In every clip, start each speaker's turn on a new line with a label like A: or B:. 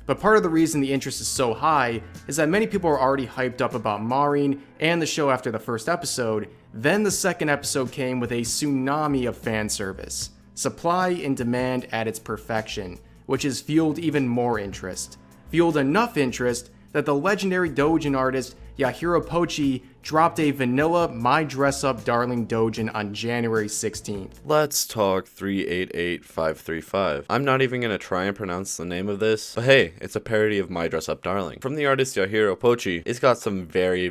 A: But part of the reason the interest is so high is that many people are already hyped up about Maureen and the show after the first episode. Then the second episode came with a tsunami of fan service. Supply and demand at its perfection, which has fueled even more interest. Fueled enough interest that the legendary doujin artist Yahiro Pochi dropped a vanilla My Dress Up Darling doujin on January 16th.
B: Let's talk 388535. I'm not even gonna try and pronounce the name of this, but hey, it's a parody of My Dress Up Darling. From the artist Yahiro Pochi, it's got some very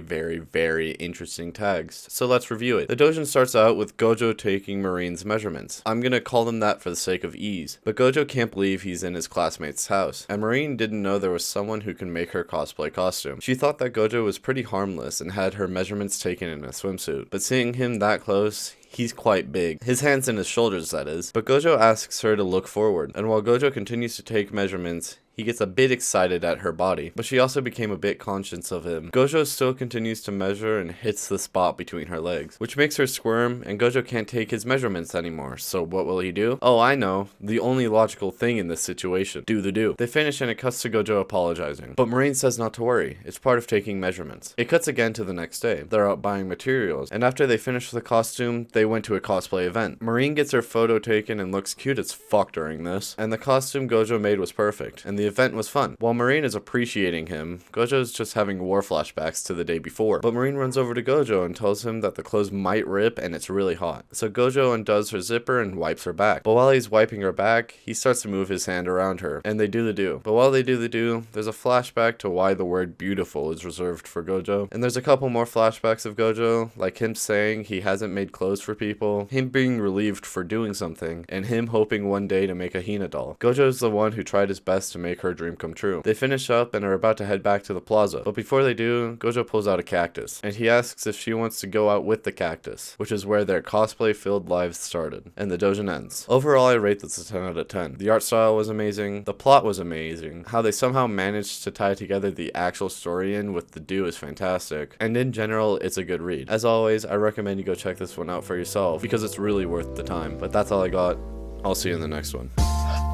B: interesting tags, so let's review it. The doujin starts out with Gojo taking Marine's measurements. I'm gonna call them that for the sake of ease, but Gojo can't believe he's in his classmate's house, and Marine didn't know there was someone who can make her cosplay costume. She thought that Gojo was pretty harmless and had her measurements taken in a swimsuit, but seeing him that close, he's quite big. His hands and his shoulders, that is. But Gojo asks her to look forward, and while Gojo continues to take measurements, he gets a bit excited at her body, but she also became a bit conscious of him. Gojo still continues to measure and hits the spot between her legs, which makes her squirm, and Gojo can't take his measurements anymore. So what will he do? Oh, I know. The only logical thing in this situation. Do the do. They finish and it cuts to Gojo apologizing. But Marine says not to worry. It's part of taking measurements. It cuts again to the next day. They're out buying materials, and after they finish the costume, they went to a cosplay event. Marine gets her photo taken and looks cute as fuck during this, and the costume Gojo made was perfect, and the event was fun. While Marine is appreciating him, Gojo's just having war flashbacks to the day before. But Marine runs over to Gojo and tells him that the clothes might rip and it's really hot. So Gojo undoes her zipper and wipes her back. But while he's wiping her back, he starts to move his hand around her, and they do the do. But while they do the do, there's a flashback to why the word beautiful is reserved for Gojo. And there's a couple more flashbacks of Gojo, like him saying he hasn't made clothes for people, him being relieved for doing something, and him hoping one day to make a Hina doll. Gojo's the one who tried his best to make her dream come true. They finish up and are about to head back to the plaza, but before they do, Gojo pulls out a cactus, and he asks if she wants to go out with the cactus, which is where their cosplay-filled lives started, and the doujin ends. Overall, I rate this a 10 out of 10. The art style was amazing, the plot was amazing, how they somehow managed to tie together the actual story in with the do is fantastic, and in general, it's a good read. As always, I recommend you go check this one out for yourself, because it's really worth the time. But that's all I got. I'll see you in the next one.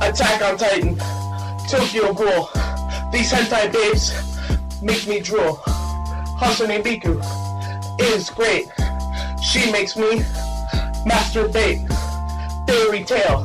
C: Attack on Titan, Tokyo Ghoul. These hentai babes make me drool. Hasune Miku is great. She makes me masturbate. Fairy tale.